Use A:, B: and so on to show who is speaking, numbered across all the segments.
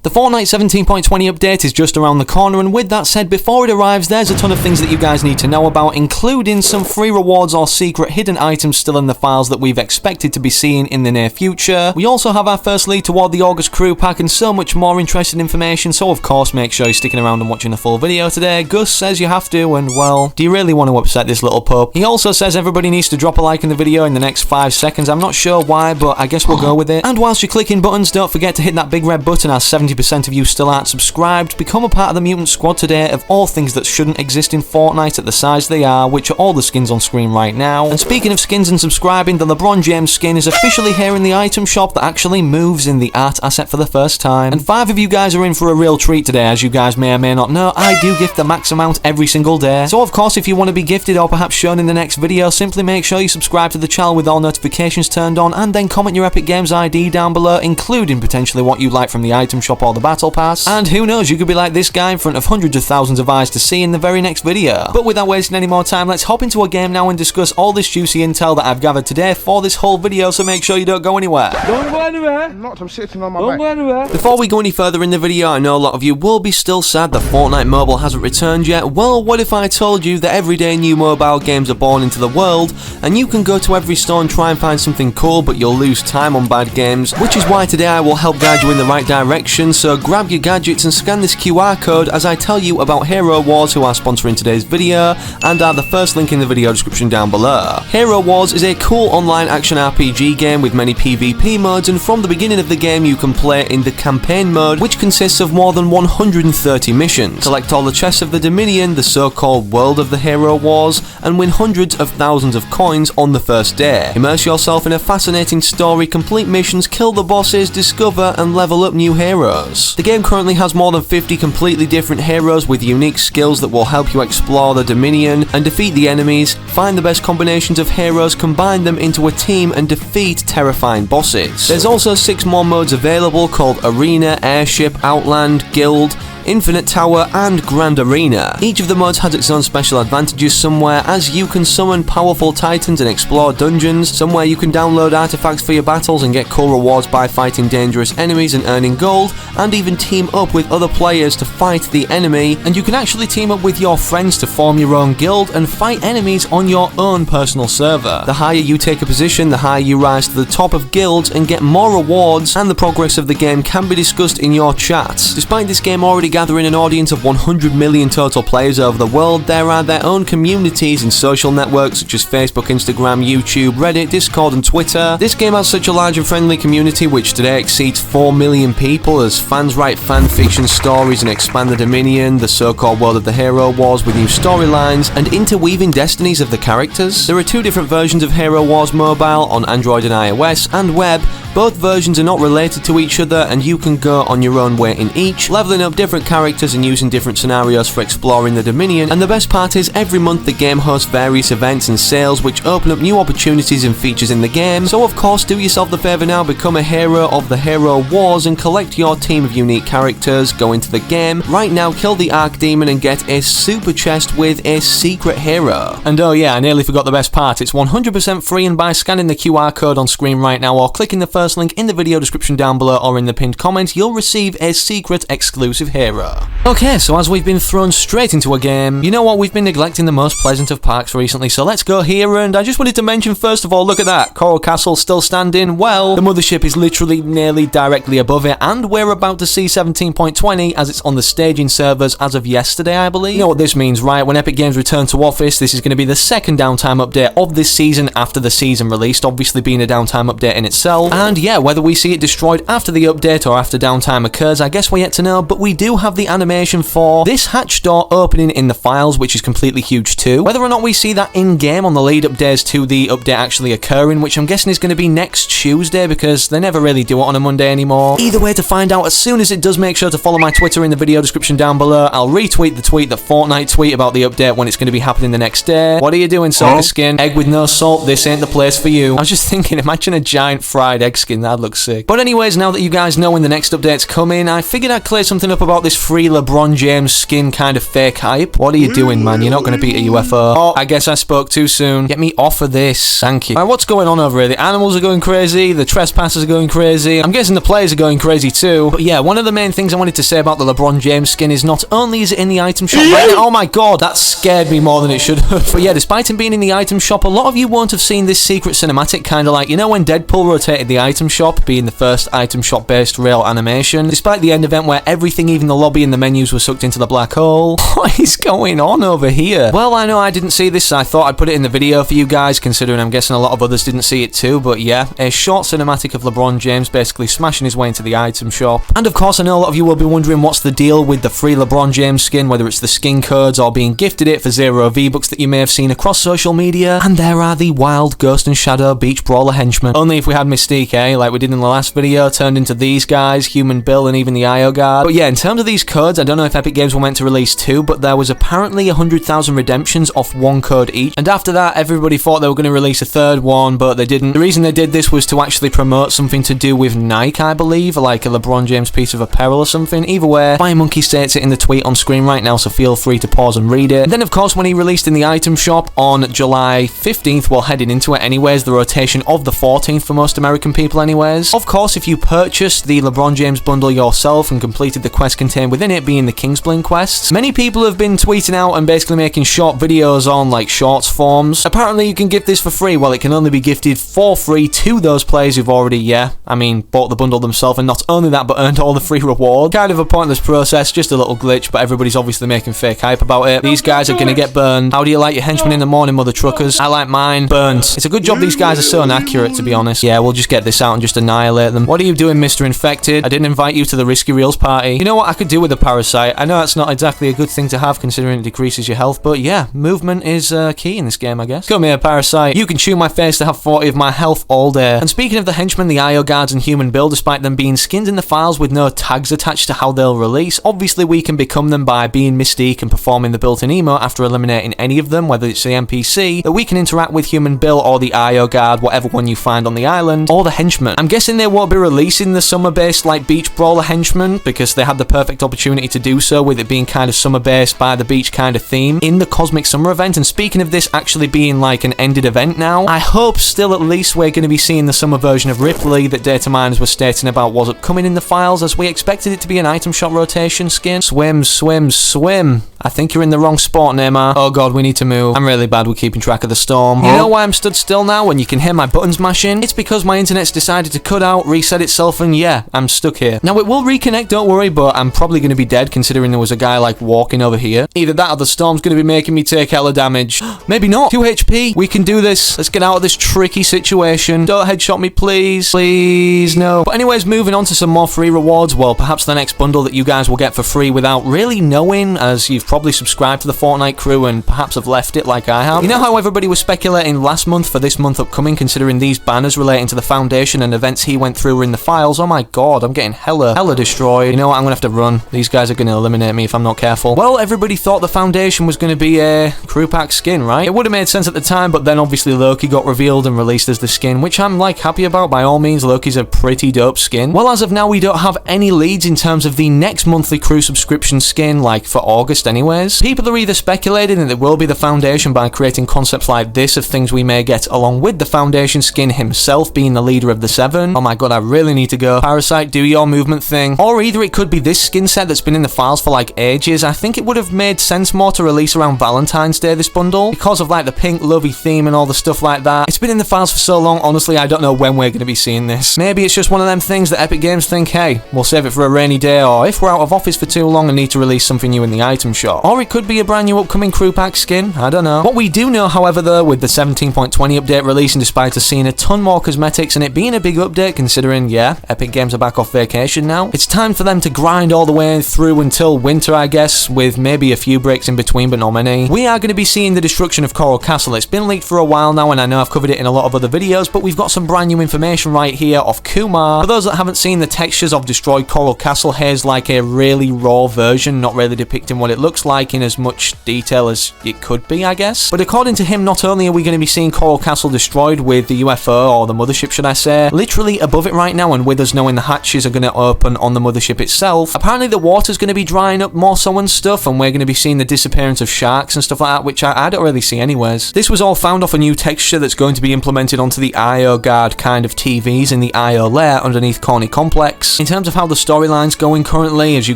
A: The Fortnite 17.20 update is just around the corner, and with that said, before it arrives, there's a ton of things that you guys need to know about, including some free rewards or secret hidden items still in the files that we've expected to be seeing in the near future. We also have our first lead toward the August crew pack and so much more interesting information, so of course make sure you're sticking around and watching the full video today. Gus says you have to, and well, do you really want to upset this little pup? He also says everybody needs to drop a like in the video in the next 5 seconds. I'm not sure why, but I guess we'll go with it. And whilst you're clicking buttons, don't forget to hit that big red button, as 70% of you still aren't subscribed. Become a part of the Mutant Squad today of all things that shouldn't exist in Fortnite at the size they are, which are all the skins on screen right now. And speaking of skins and subscribing, the Lebron James skin is officially here in the item shop that actually moves in the art asset for the first time. And 5 of you guys are in for a real treat today. As you guys may or may not know, I do gift the max amount every single day. So of course, if you want to be gifted or perhaps shown in the next video, simply make sure you subscribe to the channel with all notifications turned on, and then comment your Epic Games ID down below, including potentially what you like from the item shop or the battle pass. And who knows, you could be like this guy in front of hundreds of thousands of eyes to see in the very next video. But without wasting any more time, let's hop into a game now and discuss all this juicy intel that I've gathered today for this whole video, so make sure you don't go anywhere.
B: Don't go anywhere.
C: I'm sitting on my
B: Don't
C: back.
B: go anywhere.
A: Before we go any further in the video, I know a lot of you will be still sad that Fortnite Mobile hasn't returned yet. Well, what if I told you that every day new mobile games are born into the world, and you can go to every store and try and find something cool, but you'll lose time on bad games, which is why today I will help guide you in the right direction. So grab your gadgets and scan this QR code as I tell you about Hero Wars, who are sponsoring today's video, and are the first link in the video description down below. Hero Wars is a cool online action RPG game with many PvP modes, and from the beginning of the game you can play in the campaign mode, which consists of more than 130 missions. Collect all the chests of the Dominion, the so-called world of the Hero Wars, and win hundreds of thousands of coins on the first day. Immerse yourself in a fascinating story, complete missions, kill the bosses, discover and level up new heroes. The game currently has more than 50 completely different heroes with unique skills that will help you explore the Dominion and defeat the enemies, find the best combinations of heroes, combine them into a team and defeat terrifying bosses. There's also 6 more modes available called Arena, Airship, Outland, Guild, Infinite Tower and Grand Arena. Each of the modes has its own special advantages somewhere, as you can summon powerful titans and explore dungeons, somewhere you can download artifacts for your battles and get cool rewards by fighting dangerous enemies and earning gold, and even team up with other players to fight the enemy, and you can actually team up with your friends to form your own guild and fight enemies on your own personal server. The higher you take a position, the higher you rise to the top of guilds and get more rewards, and the progress of the game can be discussed in your chats. Despite this game already gathering an audience of 100 million total players over the world, there are their own communities in social networks such as Facebook, Instagram, YouTube, Reddit, Discord and Twitter. This game has such a large and friendly community which today exceeds 4 million people, as fans write fan fiction stories and expand the Dominion, the so-called world of the Hero Wars, with new storylines and interweaving destinies of the characters. There are 2 different versions of Hero Wars Mobile on Android and iOS and web. Both versions are not related to each other, and you can go on your own way in each, leveling up different characters and using different scenarios for exploring the Dominion. And the best part is, every month the game hosts various events and sales which open up new opportunities and features in the game. So of course, do yourself the favour now, become a hero of the Hero Wars and collect your team of unique characters. Go into the game right now, kill the Archdemon and get a super chest with a secret hero. And oh yeah, I nearly forgot the best part, it's 100% free, and by scanning the QR code on screen right now or clicking the first link in the video description down below or in the pinned comment, you'll receive a secret exclusive hero. Okay, so as we've been thrown straight into a game, you know what, we've been neglecting the most pleasant of parks recently, so let's go here. And I just wanted to mention first of all, look at that, Coral Castle still standing. Well, the Mothership is literally nearly directly above it, and we're about to see 17.20 as it's on the staging servers as of yesterday, I believe. You know what this means, right? When Epic Games return to office, this is going to be the second downtime update of this season after the season released, obviously being a downtime update in itself. And yeah, whether we see it destroyed after the update or after downtime occurs, I guess we're yet to know, but we do have the animation for this hatch door opening in the files, which is completely huge too. Whether or not we see that in-game on the lead-up days to the update actually occurring, which I'm guessing is going to be next Tuesday, because they never really do it on a Monday anymore. Either way, to find out as soon as it does, make sure to follow my Twitter in the video description down below. I'll retweet the tweet that Fortnite tweet about the update when it's going to be happening the next day. What are you doing, Salty Skin? Egg with no salt, this ain't the place for you. I was just thinking, imagine a giant fried egg skin, that'd look sick. But anyways, now that you guys know when the next update's coming, I figured I'd clear something up about this this free LeBron James skin kind of fake hype. What are you doing, man? You're not going to beat a UFO. Oh, I guess I spoke too soon. Get me off of this. Thank you. Alright, what's going on over here? The animals are going crazy. The trespassers are going crazy. I'm guessing the players are going crazy too. But yeah, one of the main things I wanted to say about the LeBron James skin is not only is it in the item shop right now. Oh my god, that scared me more than it should have. But yeah, despite him being in the item shop, a lot of you won't have seen this secret cinematic, kind of like, you know when Deadpool rotated the item shop, being the first item shop based real animation, despite the end event where everything, even the lobby and the menus, were sucked into the black hole. What is going on over here? Well, I know I didn't see this, so I thought I'd put it in the video for you guys, considering I'm guessing a lot of others didn't see it too. But yeah, a short cinematic of LeBron James basically smashing his way into the item shop. And of course, I know a lot of you will be wondering what's the deal with the free LeBron James skin, whether it's the skin codes or being gifted it for 0 V-Bucks that you may have seen across social media. And there are the wild Ghost and Shadow Beach Brawler henchmen. Only if we had Mystique, eh? Like we did in the last video, turned into these guys, Human Bill and even the IO guard. But yeah, in terms of these codes, I don't know if Epic Games were meant to release 2, but there was apparently 100,000 redemptions off 1 code each. And after that, everybody thought they were going to release a 3rd one, but they didn't. The reason they did this was to actually promote something to do with Nike, I believe, like a LeBron James piece of apparel or something. Either way, FireMonkey states it in the tweet on screen right now, so feel free to pause and read it. And then of course, when he released in the item shop on July 15th, well, heading into it anyways, the rotation of the 14th for most American people anyways. Of course, if you purchased the LeBron James bundle yourself and completed the quest contained within it, being the Bling quests, many people have been tweeting out and basically making short videos on like shorts forms. Apparently you can gift this for free. Well, it can only be gifted for free to those players who've already, bought the bundle themselves, and not only that, but earned all the free rewards. Kind of a pointless process, just a little glitch, but everybody's obviously making fake hype about it. These guys are gonna get burned. How do you like your henchmen in the morning, mother truckers? I like mine burned. It's a good job these guys are so inaccurate, to be honest. Yeah, we'll just get this out and just annihilate them. What are you doing, Mr. Infected? I didn't invite you to the Risky Reels party. You know what I could do with a parasite? I know that's not exactly a good thing to have, considering it decreases your health, but yeah, movement is key in this game, I guess. Come here, parasite. You can chew my face to have 40 of my health all day. And speaking of the henchmen, the IO guards and Human Bill, despite them being skins in the files with no tags attached to how they'll release, obviously we can become them by being Mystique and performing the built-in emote after eliminating any of them, whether it's the NPC, that we can interact with Human Bill or the IO guard, whatever one you find on the island, or the henchmen. I'm guessing they won't be releasing the summer-based like beach brawler henchmen, because they had the perfect opportunity to do so, with it being kind of summer-based by the beach kind of theme in the Cosmic Summer event. And speaking of this actually being like an ended event now, I hope still at least we're going to be seeing the summer version of Ripley that data miners were stating about was upcoming in the files, as we expected it to be an item shop rotation skin. Swim, swim, swim. I think you're in the wrong spot, Neymar. Oh god, we need to move. I'm really bad with keeping track of the storm. You know why I'm stood still now when you can hear my buttons mashing? It's because my internet's decided to cut out, reset itself, and yeah, I'm stuck here. Now it will reconnect, don't worry, but I'm probably going to be dead considering there was a guy like walking over here. Either that or the storm's going to be making me take hella damage. Maybe not. 2 HP. We can do this. Let's get out of this tricky situation. Don't headshot me, please. Please, no. But anyways, moving on to some more free rewards. Well, perhaps the next bundle that you guys will get for free without really knowing, as you've probably subscribed to the Fortnite crew and perhaps have left it like I have. You know how everybody was speculating last month for this month upcoming, considering these banners relating to the Foundation and events he went through were in the files? Oh my god, I'm getting hella destroyed. You know what? I'm gonna have to run. These guys are gonna eliminate me if I'm not careful. Well, everybody thought the Foundation was gonna be a crew pack skin, right? It would have made sense at the time, but then obviously Loki got revealed and released as the skin, which I'm like happy about. By all means, Loki's a pretty dope skin. Well, as of now, we don't have any leads in terms of the next monthly crew subscription skin, like for August anyways. People are either speculating that it will be the Foundation by creating concepts like this of things we may get along with the Foundation skin himself being the leader of the 7. Oh my god, I really need to go. Parasite, do your movement thing. Or either it could be this skin set that's been in the files for like ages. I think it would have made sense more to release around Valentine's Day, this bundle, because of like the pink lovey theme and all the stuff like that. It's been in the files for so long, honestly, I don't know when we're going to be seeing this. Maybe it's just one of them things that Epic Games think, hey, we'll save it for a rainy day, or if we're out of office for too long and need to release something new in the item shop. Or it could be a brand new upcoming crew pack skin, I don't know. What we do know, however, though, with the 17.20 update releasing, despite us seeing a ton more cosmetics and it being a big update, considering, yeah, Epic Games are back off vacation now, it's time for them to grind all the way through until winter, I guess, with maybe a few breaks in between, but not many. We are going to be seeing the destruction of Coral Castle. It's been leaked for a while now, and I know I've covered it in a lot of other videos, but we've got some brand new information right here of Kumar. For those that haven't seen the textures of destroyed Coral Castle, here's like a really raw version, not really depicting what it looks like in as much detail as it could be, I guess. But according to him, not only are we going to be seeing Coral Castle destroyed with the UFO, or the Mothership should I say, literally above it right now, and with us knowing the hatches are going to open on the Mothership itself, apparently apparently the water's going to be drying up more so and stuff, and we're going to be seeing the disappearance of sharks and stuff like that, which I don't really see anyways. This was all found off a new texture that's going to be implemented onto the IO guard kind of TVs in the IO layer underneath Corny Complex. In terms of how the storyline's going currently, as you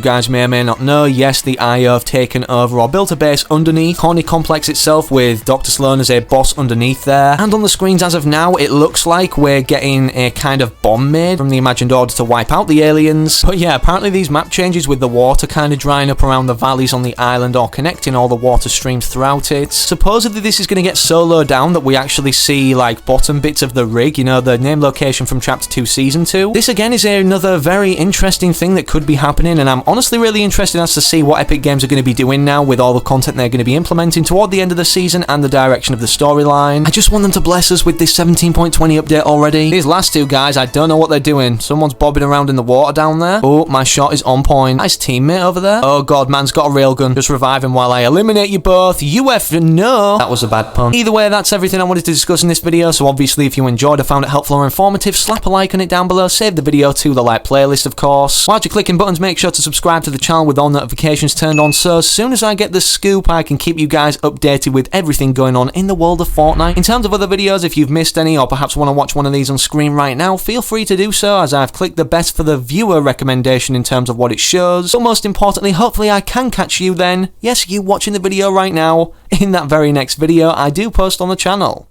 A: guys may or may not know, yes, the IO have taken over or built a base underneath Corny Complex itself with Dr. Sloan as a boss underneath there. And on the screens as of now, it looks like we're getting a kind of bomb made from the imagined order to wipe out the aliens. But yeah, apparently these map changes with the water kind of drying up around the valleys on the island or connecting all the water streams throughout it. Supposedly this is going to get so low down that we actually see like bottom bits of the rig, you know, the name location from Chapter 2 Season 2. This again is another very interesting thing that could be happening, and I'm honestly really interested as to see what Epic Games are going to be doing now with all the content they're going to be implementing toward the end of the season and the direction of the storyline. I just want them to bless us with this 17.20 update already. These last two guys, I don't know what they're doing. Someone's bobbing around in the water down there. Oh, my shot is on point. Nice teammate over there. Oh god, man's got a railgun. Just revive him while I eliminate you both. No. That was a bad pun. Either way, that's everything I wanted to discuss in this video, so obviously if you enjoyed or found it helpful or informative, slap a like on it down below, save the video to the like playlist of course. While you're clicking buttons, make sure to subscribe to the channel with all notifications turned on, so as soon as I get the scoop, I can keep you guys updated with everything going on in the world of Fortnite. In terms of other videos, if you've missed any or perhaps want to watch one of these on screen right now, feel free to do so, as I've clicked the best for the viewer recommendation in terms of what it shows. But most importantly, hopefully I can catch you then, yes, you watching the video right now, in that very next video I do post on the channel.